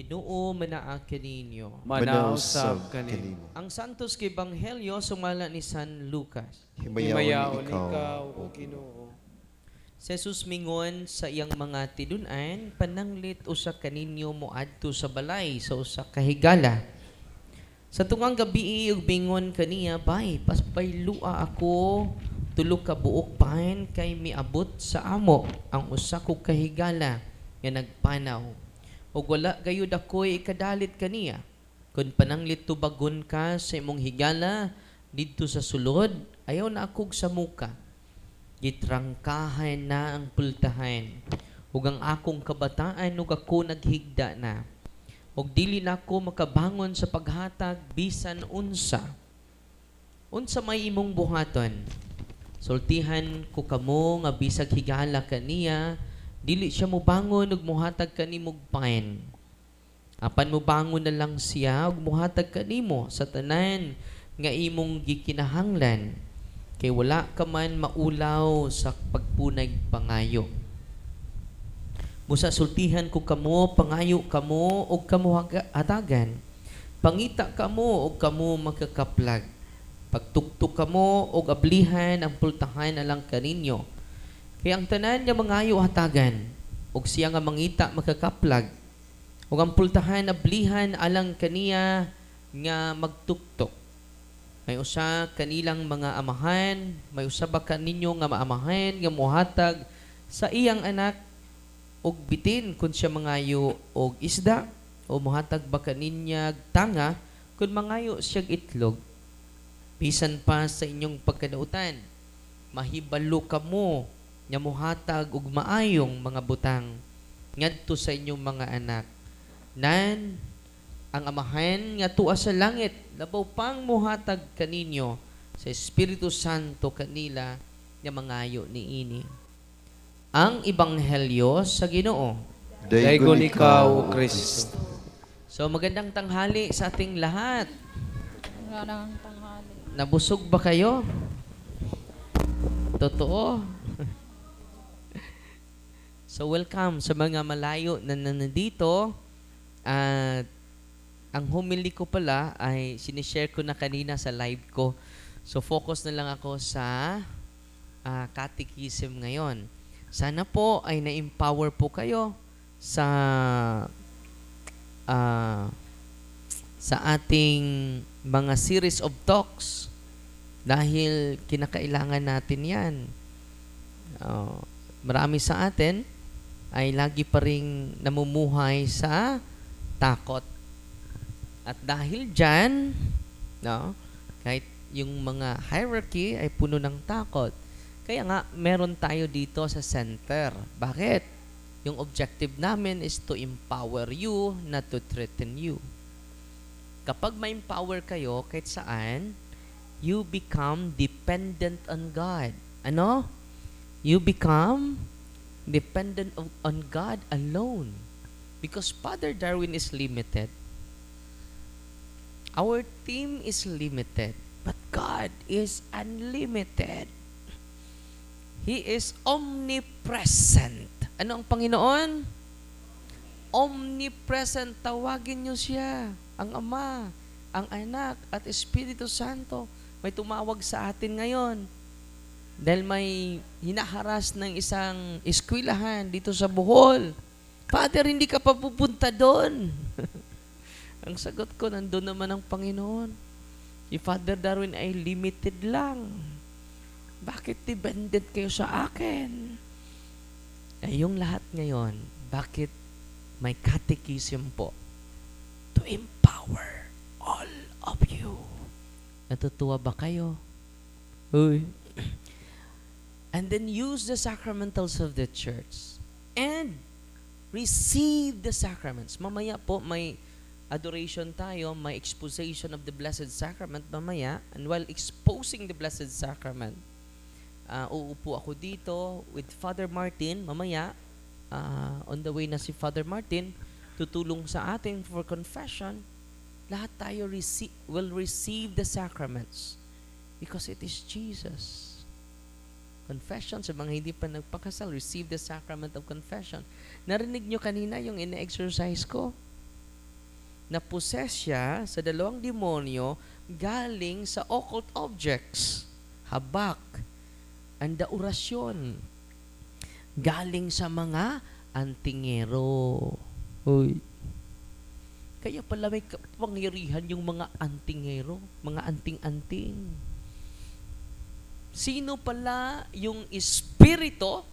Ginoo manaa kaninyo. Manausab kanimo. Ang Santos kay Ebanghelyo sumala ni San Lucas. Himayaon ikaw, o Ginoo. Si Jesus mingon sa iyang mga tidun-an, pananglit usa kaninyo moadto sa balay sa usa ka higala. Sa tungang gabi ug bingon kaniya, bay, paspaylua ako tulo ka buok pahen kay miabot sa amo ang usa ko ka higala nga nagpanaw. Ug wala gayud ako'y ikadalit kaniya. Kun pananglit tubagon ka sa imong higala didto sa sulod, ayaw na akog sa muka. Gitrangkahan na ang pultahan. Ug ang akong kabataan ug ako naghigda na. Ug dili na ako makabangon sa paghatag bisan unsa. Unsa may imong buhaton? Sultihan ko kamo nga bisag higala kaniya, dili siya mobangon ug mohatag kanimog paen. Apan mobangon na lang siya ug mohatag kanimo sa tanan nga imong gikinahanglan. Kay wala ka man maulaw sa pagpunag pangayo. Busa sultihan ko kamo, pangayo kamo, o kamo hatagan. Pangita kamo, o kamo makakaplag. Pagtuktok kamo, o ablihan ang pultahan alang kaninyo. Kaya ang tanan niya mangayo hatagan, o siya nga mangita makakaplag. O ang pultahan ablihan alang kaniya nga magtuktok. May usa kanilang mga amahan, may usa ba kaninyo nga maamahan nga mohatag sa iyang anak og bitin kun siya mangayo og isda o mohatag ba kaninya tanga kun mangayo siya itlog. Bisan pa sa inyong pagkadautan, mahibalo kamo nga mohatag og maayong mga butang ngadto sa inyong mga anak. Nan ang amahan nga tuwa sa langit, labaw pang muhatag kaninyo sa Espiritu Santo kanila nga mangayo niini. Ang Ebanghelyo sa Ginoo. Daygon ikaw, o Kristo. So magandang tanghali sa ating lahat. Magandang tanghali. Nabusog ba kayo? Totoo. So welcome sa mga malayo na nandito. At ang humili ko pala ay sinishare ko na kanina sa live ko. So focus na lang ako sa catechism ngayon. Sana po ay na-empower po kayo sa ating mga series of talks dahil kinakailangan natin yan. Marami sa atin ay lagi pa ring namumuhay sa takot. At dahil dyan, no, kahit yung mga hierarchy ay puno ng takot, kaya nga meron tayo dito sa center. Bakit? Yung objective namin is to empower you, not to threaten you. Kapag ma-empower kayo kahit saan, you become dependent on God. Ano? You become dependent on God alone. Because Father Darwin is limited. Our team is limited, but God is unlimited. He is omnipresent. Ano ang Panginoon? Omnipresent. Tawagin niyo siya. Ang Ama, ang Anak, at Espiritu Santo. May tumawag sa atin ngayon. Dahil may hinaharas ng isang eskwelahan dito sa Bohol. Father, hindi ka pa pupunta doon. Ang sagot ko, nandun naman ang Panginoon. Si Father Darwin ay limited lang. Bakit dependent kayo sa akin? Ay, yung lahat ngayon, bakit may catechism po? To empower all of you. Natutuwa ba kayo? Uy. And then use the sacramentals of the church. And receive the sacraments. Mamaya po, may adoration tayo, may exposition of the Blessed Sacrament mamaya. And while exposing the Blessed Sacrament, uupo ako dito with Father Martin mamaya. On the way na si Father Martin, tutulong sa atin for confession. Lahat tayo will receive the sacraments because it is Jesus. Confession, sa mga hindi pa nagpakasal, receive the sacrament of confession. Narinig nyo kanina yung ina-exercise ko? na-possess siya sa dalawang demonyo galing sa occult objects, habak, anda orasyon, galing sa mga antingero. Uy. Kaya pala may kapangyarihan yung mga antingero, mga anting-anting. Sino pala yung espiritu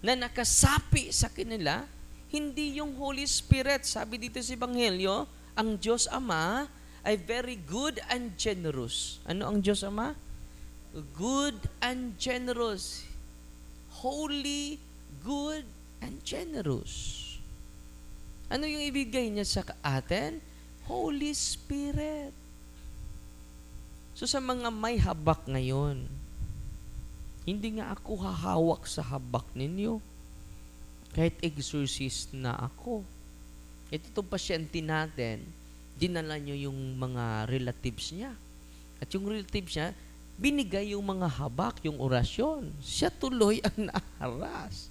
na nakasapi sa kanila? Hindi yung Holy Spirit. Sabi dito sa Ebanghelyo, ang Diyos Ama ay very good and generous. Ano ang Diyos Ama? Good and generous. Holy, good, and generous. Ano yung ibigay niya sa atin? Holy Spirit. So sa mga may habak ngayon, hindi nga ako hahawak sa habak ninyo. Kahit exorcist na ako. Ito itong pasyente natin, dinala nyo yung mga relatives niya. At yung relatives niya, binigay yung mga habak, yung orasyon. Siya tuloy ang naharas.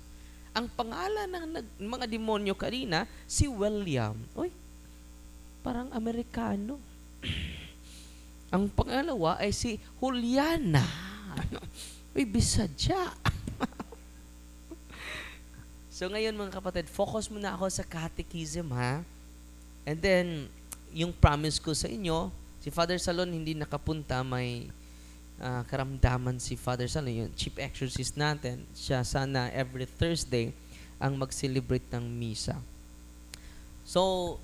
Ang pangalan ng mga demonyo kanina, si William. Uy, parang Amerikano. Ang pangalawa ay si Juliana. Uy, Bisadya. So ngayon mga kapatid, focus muna ako sa catechism, ha? And then, yung promise ko sa inyo, si Father Salon hindi nakapunta, may karamdaman si Father Salon, yung chief exorcist natin. Siya sana every Thursday ang mag-celebrate ng misa. So,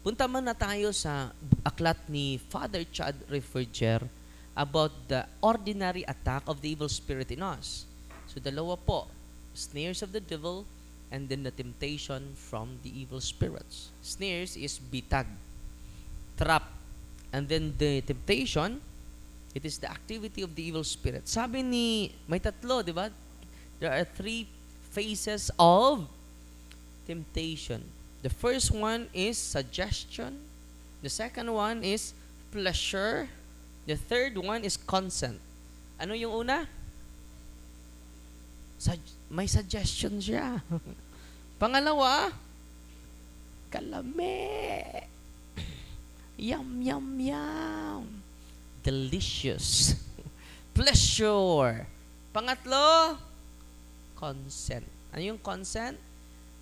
punta man na tayo sa aklat ni Father Chad Rafferger about the ordinary attack of the evil spirit in us. So, dalawa po, snares of the devil and then the temptation from the evil spirits. Snares is bitag, trap, and then the temptation, it is the activity of the evil spirit. Sabi ni, may tatlo, di ba? There are 3 phases of temptation. The first one is suggestion. The second one is pleasure. The third one is consent. Ano yung una? May suggestion siya. Pangalawa, kalame. Yum, yum, yum. Delicious. Pleasure. Pangatlo, consent. Ano yung consent?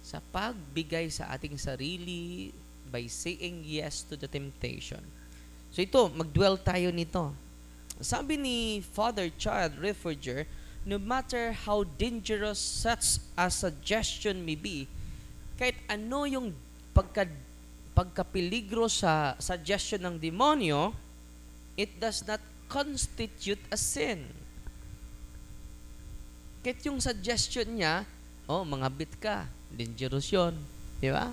Sa pagbigay sa ating sarili by saying yes to the temptation. So ito, mag-dwell tayo nito. Sabi ni Father Chad Rafferger, no matter how dangerous such a suggestion may be, kahit ano yung pagkapeligro sa suggestion ng demonyo, it does not constitute a sin. Kahit yung suggestion niya, mangabit ka, dangerous yun. Di ba?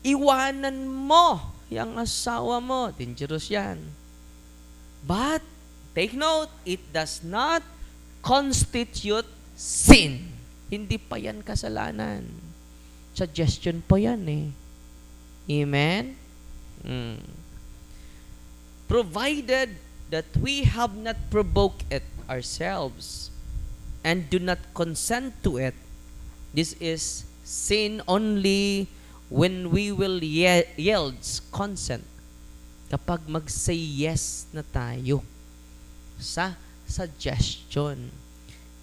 Iwanan mo yung asawa mo, dangerous yan. But, take note, it does not constitute sin. Hindi pa yan kasalanan. Suggestion pa yan eh. Amen? Provided that we have not provoked it ourselves and do not consent to it, this is sin only when we will yield consent. Kapag mag-say yes na tayo sa suggestion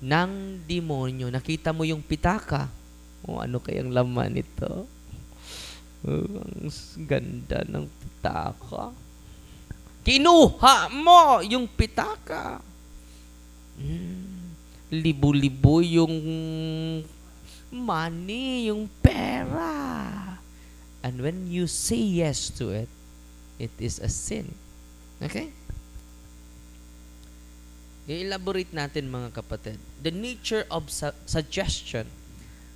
ng demonyo. Nakita mo yung pitaka. Ano kayang laman nito? Ang ganda ng pitaka. Kinuha mo yung pitaka. Libo-libo yung money, yung pera. And when you say yes to it, it is a sin. Okay? I-elaborate natin mga kapatid. The nature of suggestion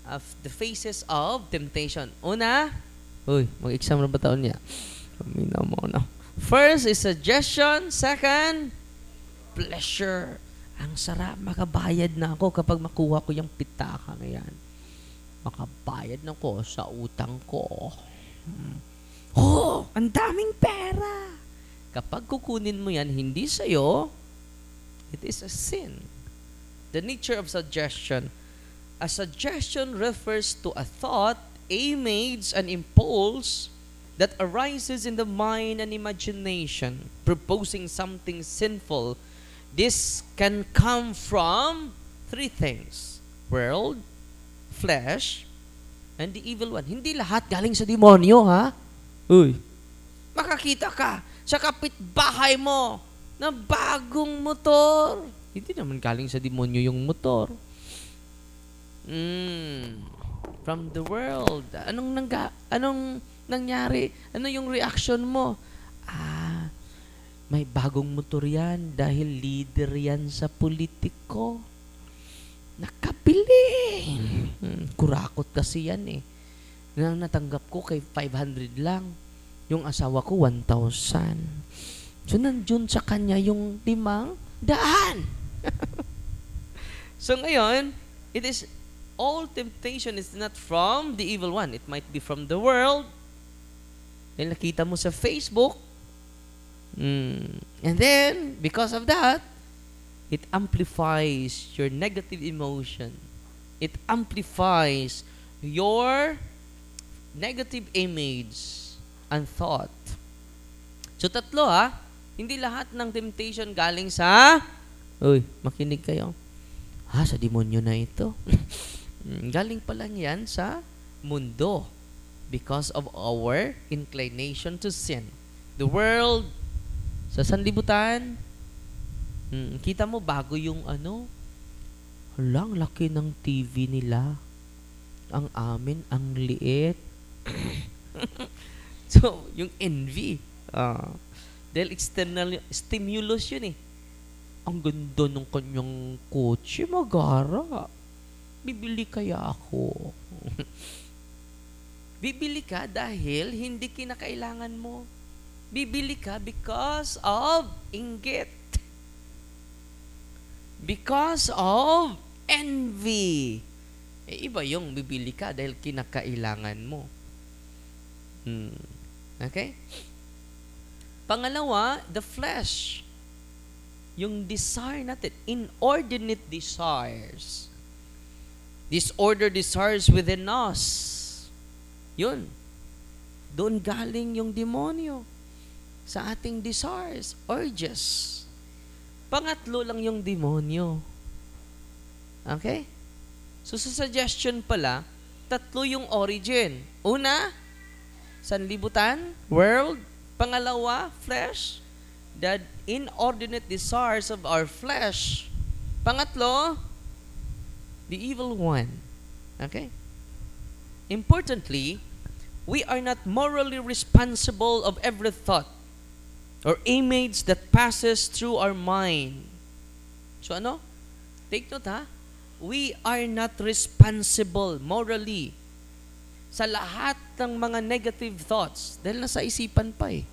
of the phases of temptation. Una, mag-exam na ba taon niya? Pamina mo na. First is suggestion. Second, pleasure. Ang sarap, makabayad na ako kapag makuha ko yung pitaka ngayon. Makabayad na ko sa utang ko. Ang daming pera. Kapag kukunin mo yan, hindi sa'yo, it is a sin. The nature of suggestion. A suggestion refers to a thought, image, an impulse that arises in the mind and imagination, proposing something sinful, this can come from three things: world, flesh, and the evil one. Hindi lahat galing sa demonyo, ha? Uy, makakita ka sa kapitbahay mo na bagong motor. Hindi naman galing sa demonyo yung motor. From the world. Anong nangyari? Ano yung reaction mo? May bagong motor yan dahil leader yan sa politiko. Nakabili. Kurakot kasi yan eh. Natanggap ko kay 500 lang. Yung asawa ko 1,000. So nandiyon sa kanya yung 500. So ngayon, it is all temptation is not from the evil one. It might be from the world. Dahil nakita mo sa Facebook. And then, because of that, it amplifies your negative emotion. It amplifies your negative image and thought. So tatlo hindi lahat ng temptation galing sa, makinig kayo. Sa demonyo na ito. Galing pa lang yan sa mundo because of our inclination to sin. The world, sa sanlibutan, kita mo bago yung ang laki ng TV nila. Ang amin, ang liit. So, yung envy. Dahil external stimulus yun eh. Ang ganda ng kanyang kotse, magara. Bibili kaya ako? Bibili ka dahil hindi kinakailangan mo. Bibili ka because of inggit. Because of envy. Iba yung bibili ka dahil kinakailangan mo. Okay? Pangalawa, the flesh. Yung desire natin, inordinate desires. Disordered desires within us. Yun. Doon galing yung demonyo. Sa ating desires, urges. Pangatlo lang yung demonyo. Okay? So sa suggestion pala, tatlo yung origin. Una, sanlibutan, world. Pangalawa, flesh. The inordinate desires of our flesh. Pangatlo, the evil one. Okay? Importantly, we are not morally responsible of every thought or image that passes through our mind. So take note we are not responsible morally sa lahat ng mga negative thoughts dahil nasa isipan pa eh.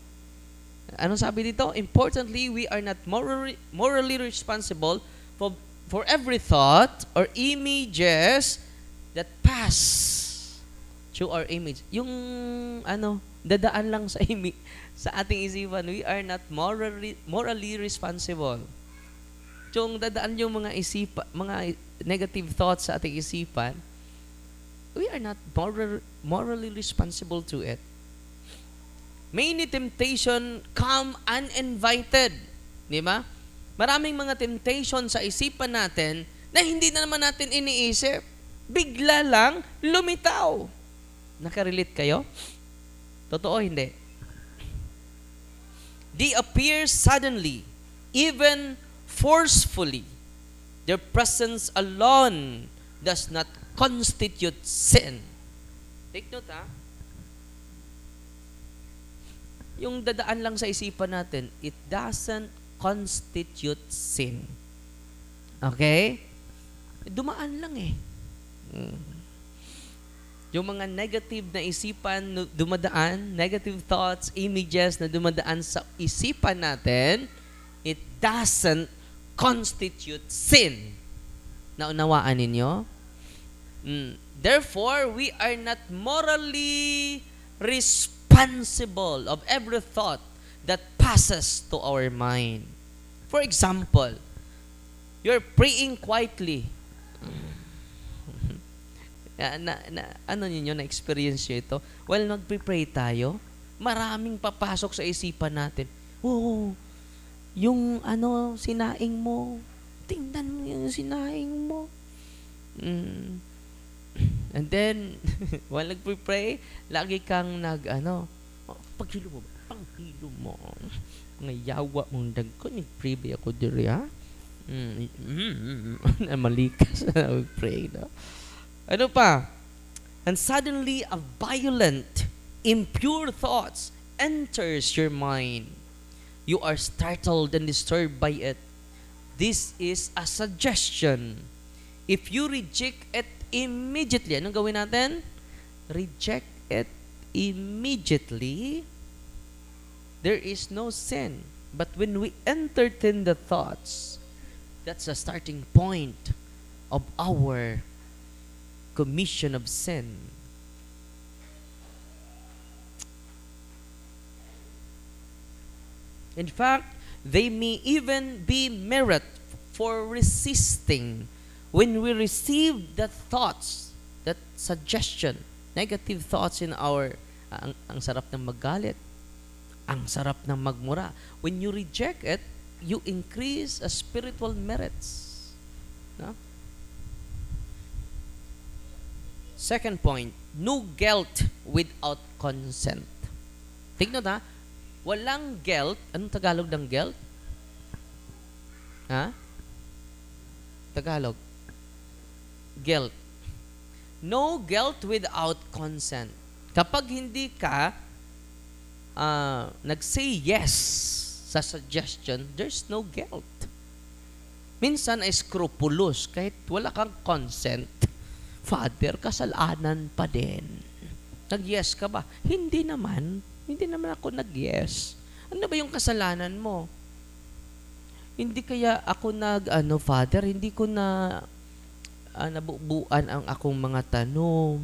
Anong sabi dito? Importantly, we are not morally responsible for every thought or images that pass through our image. Yung dadaan lang sa sa ating isipan, we are not morally responsible. Yung dadaan yung mga negative thoughts sa ating isipan, we are not morally responsible to it. Many temptation come uninvited. Di ba? Maraming mga temptation sa isipan natin na hindi na naman natin iniisip. Bigla lang lumitaw. Nakarelate kayo? Totoo, hindi? They appear suddenly, even forcefully. Their presence alone does not constitute sin. Take note yung dadaan lang sa isipan natin, it doesn't constitute sin. Okay? Dumaan lang eh. Yung mga negative na isipan dumadaan, negative thoughts, images na dumadaan sa isipan natin, it doesn't constitute sin. Naunawaan ninyo? Therefore, we are not morally responsible of every thought that passes to our mind. For example, you're praying quietly. Ano ninyo, na-experience nyo ito? Well, nag-pray tayo. maraming papasok sa isipan natin. Oo, yung sinaing mo, tingnan mo yung sinaing mo. And then, while nagpipray, lagi kang paghilo mo. Mga yawa mong dagko, nag-pray ba ako diri, ha? Malikas na nag-pray, no? Ano pa? And suddenly, a violent, impure thoughts enters your mind. You are startled and disturbed by it. This is a suggestion. If you reject it immediately, anong gawin natin? Reject it immediately. There is no sin. But when we entertain the thoughts, that's a starting point of our commission of sin. In fact, they may even be merit for resisting when we receive that thoughts, that suggestion, negative thoughts in our, ang sarap ng magalit, ang sarap ng magmura. When you reject it, you increase spiritual merits. No? Second point, no guilt without consent. Tignan ha, walang guilt. Anong Tagalog ng guilt? Ha? Tagalog. Guilt. No guilt without consent. Kapag hindi ka nag-say yes sa suggestion, there's no guilt. Minsan ay scrupulous kahit wala kang consent. Father, kasalanan pa din. Nag-yes ka ba? Hindi naman. Hindi naman ako nag-yes. Ano ba yung kasalanan mo? Hindi kaya ako Father, hindi ko na nabubuan ang akong mga tanom.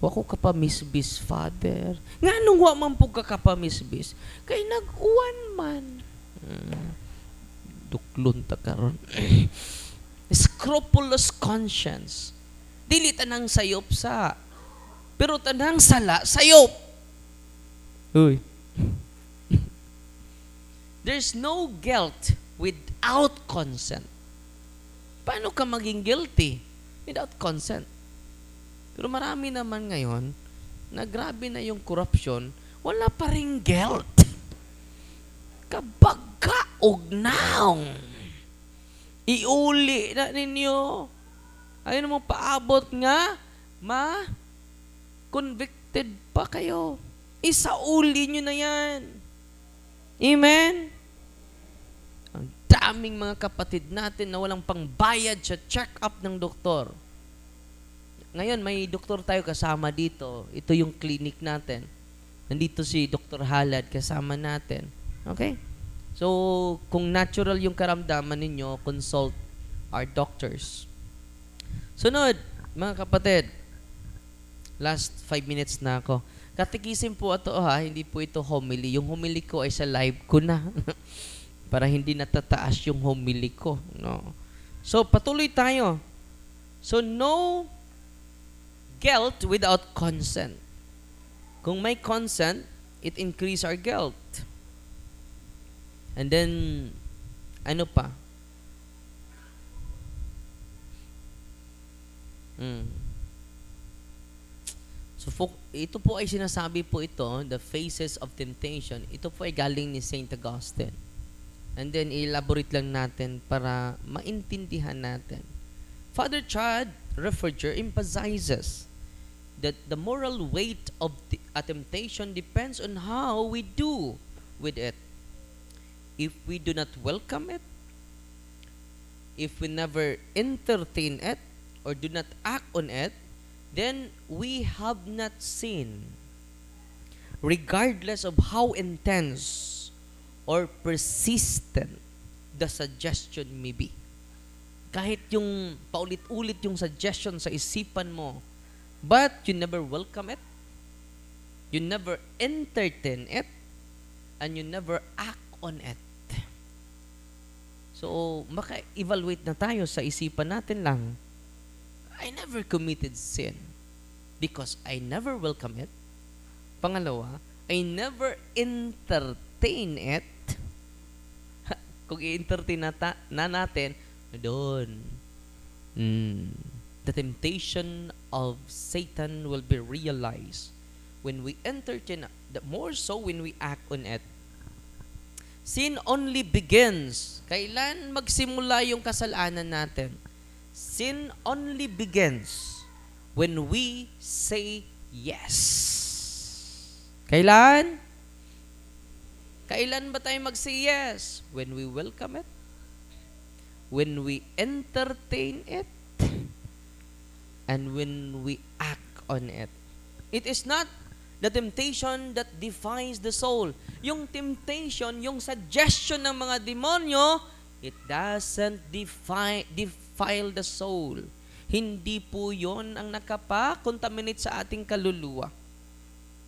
Wako ka pa misbis, Father. Nga nung wa man po ka pa misbis, kay nag-uwan man. Duklon ta karon. Scrupulous conscience. Dili tanang sayop sa, pero tanang sala sayop. Uy. There's no guilt without consent. Paano ka maging guilty without consent? Pero marami naman ngayon, na grabe na yung corruption, wala pa ring guilt. Kabaga og naong. Iuli na ninyo. Ayun mo paabot nga, convicted pa kayo. Isauli nyo na yan. Amen? Ang daming mga kapatid natin na walang pangbayad sa check-up ng doktor. Ngayon, may doktor tayo kasama dito. Ito yung clinic natin. Nandito si Dr. Halad kasama natin. Okay? So, kung natural yung karamdaman ninyo, consult our doctors. Sunod, mga kapatid. Last 5 minutes na ako. Katikisin po ito hindi po ito homily. Yung homily ko ay sa live ko na. Para hindi natataas yung homily ko. No? So, patuloy tayo. So, no guilt without consent. Kung may consent, it increase our guilt. And then, ano pa? So, ito po ay sinasabi po ito, the phases of temptation. Ito po ay galing ni Saint Augustine. And then, elaborate lang natin para maintindihan natin. Father Chad Rafferty emphasizes that the moral weight of a temptation depends on how we do with it. If we do not welcome it, if we never entertain it, or do not act on it, then we have not sinned, regardless of how intense or persistent the suggestion may be. Kahit yung paulit-ulit yung suggestion sa isipan mo, but you never welcome it, you never entertain it, and you never act on it. So, maka-evaluate na tayo sa isipan natin lang. I never committed sin because I never welcome it. Pangalawa, I never entertain it. Kung i-entertain na natin, doon. The temptation of Satan will be realized when we entertain, more so when we act on it. Sin only begins. Kailan magsimula yung kasalanan natin? Sin only begins when we say yes. Kailan? Kailan ba tayo mag-say yes? When we welcome it? When we entertain it? And when we act on it? It is not the temptation that defies the soul. Yung temptation, yung suggestion ng mga demonyo, it doesn't defile the soul. Hindi po yon ang nakapa-contaminate sa ating kaluluwa.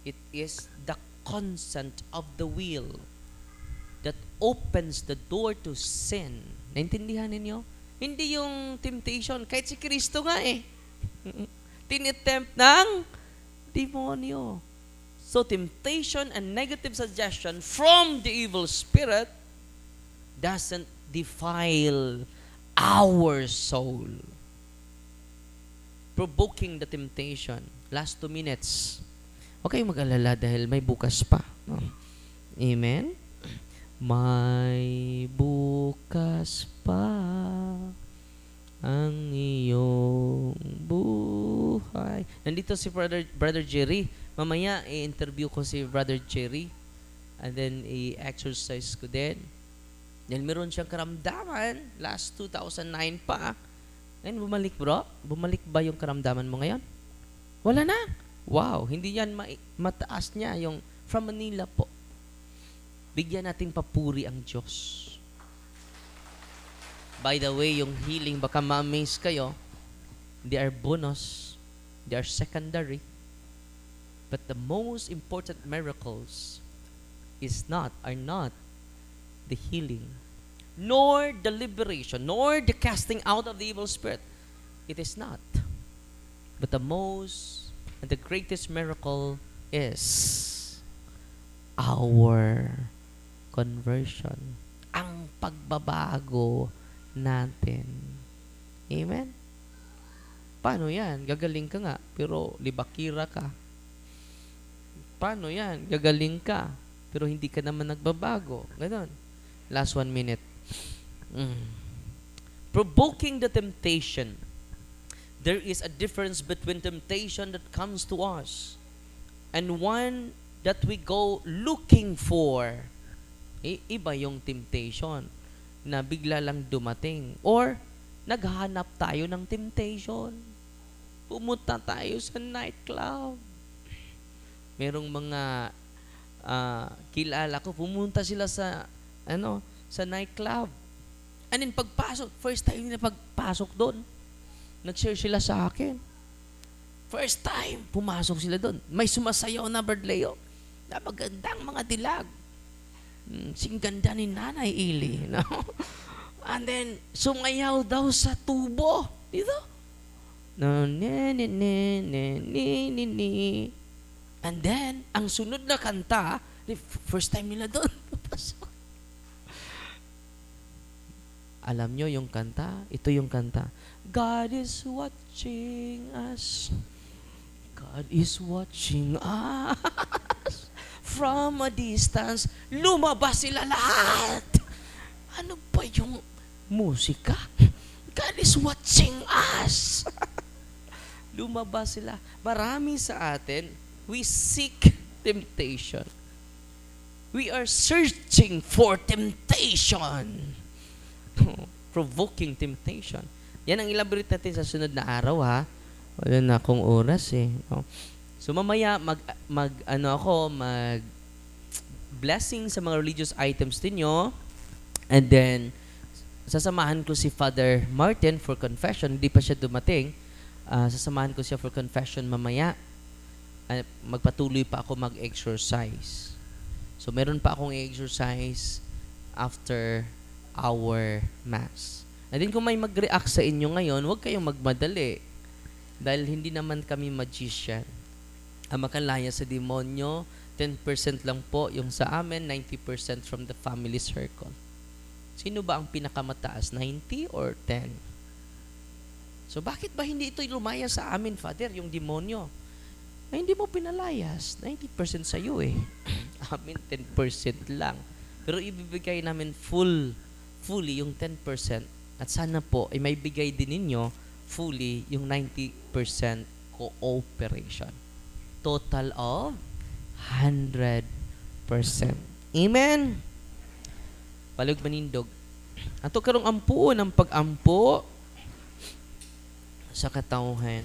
It is the consent of the will that opens the door to sin. Naintindihan ninyo? Hindi yung temptation. Kahit si Kristo nga tinitempt ng demonyo. So, temptation and negative suggestion from the evil spirit doesn't defile our soul. Provoking the temptation. Last 2 minutes. Okay, mag-alala dahil may bukas pa. No? Amen? May bukas pa ang iyong buhay. Nandito si Brother Jerry. Mamaya, i-interview ko si Brother Jerry. And then, i-exercise ko din. Dahil meron siyang karamdaman. Last 2009 pa. Ngayon, bumalik bro? Bumalik ba yung karamdaman mo ngayon? Wala na. Wow, hindi yan mataas niya. Yung from Manila po. Bigyan nating papuri ang Diyos. By the way, yung healing, baka ma-amaze kayo. They are bonus. They are secondary. But the most important miracles are not the healing, nor the liberation, nor the casting out of the evil spirit. It is not. But the most and the greatest miracle is our conversion. Ang pagbabago natin. Amen? Paano yan? Gagaling ka nga, pero libakira ka. Paano yan? Gagaling ka, pero hindi ka naman nagbabago. Ganon. Last 1 minute. Provoking the temptation. There is a difference between temptation that comes to us and one that we go looking for. Iba yung temptation na bigla lang dumating. Or, naghahanap tayo ng temptation. Pumunta tayo sa nightclub. Merong mga kilala ko, pumunta sila sa nightclub. And then pagpasok, first time na pagpasok doon, nag-share sila sa akin. First time, pumasok sila doon. May sumasayaw na Brad Leo. Na magandang mga dilag. Singganda ni Nanay Ili. No? And then, sumayaw daw sa tubo. Dito. No, and then, ang sunod na kanta, first time nila doon. Alam nyo yung kanta? Ito yung kanta. God is watching us. God is watching us. From a distance, lumabas sila lahat. Ano ba yung musika? God is watching us. Lumabas sila. Marami sa atin, we seek temptation. We are searching for temptation. Provoking temptation. Yan ang elaborate natin sa sunod na araw, ha? Wala na akong oras, eh. No? So, mamaya, mag blessing sa mga religious items ninyo. And then, sasamahan ko si Father Martin for confession. Hindi pa siya dumating. Sasamahan ko siya for confession mamaya. Magpatuloy pa ako mag-exercise. So, meron pa akong exercise after our Mass. And then, kung may mag-react sa inyo ngayon, huwag kayong magmadali. Dahil hindi naman kami magician. Ang makalaya sa demonyo, 10% lang po yung sa amin, 90% from the family circle. Sino ba ang pinakamataas? 90 or 10? So bakit ba hindi ito lumaya sa amin, Father, yung demonyo? Ay, hindi mo pinalayas. 90% sa iyo eh. Amin, 10% lang. Pero ibibigay namin fully yung 10%. At sana po, ay may bigay din ninyo fully yung 90% cooperation. Total of 100%. Amen? Palug manindog. Ato karong ampuon ang pag-ampo sa katauhan.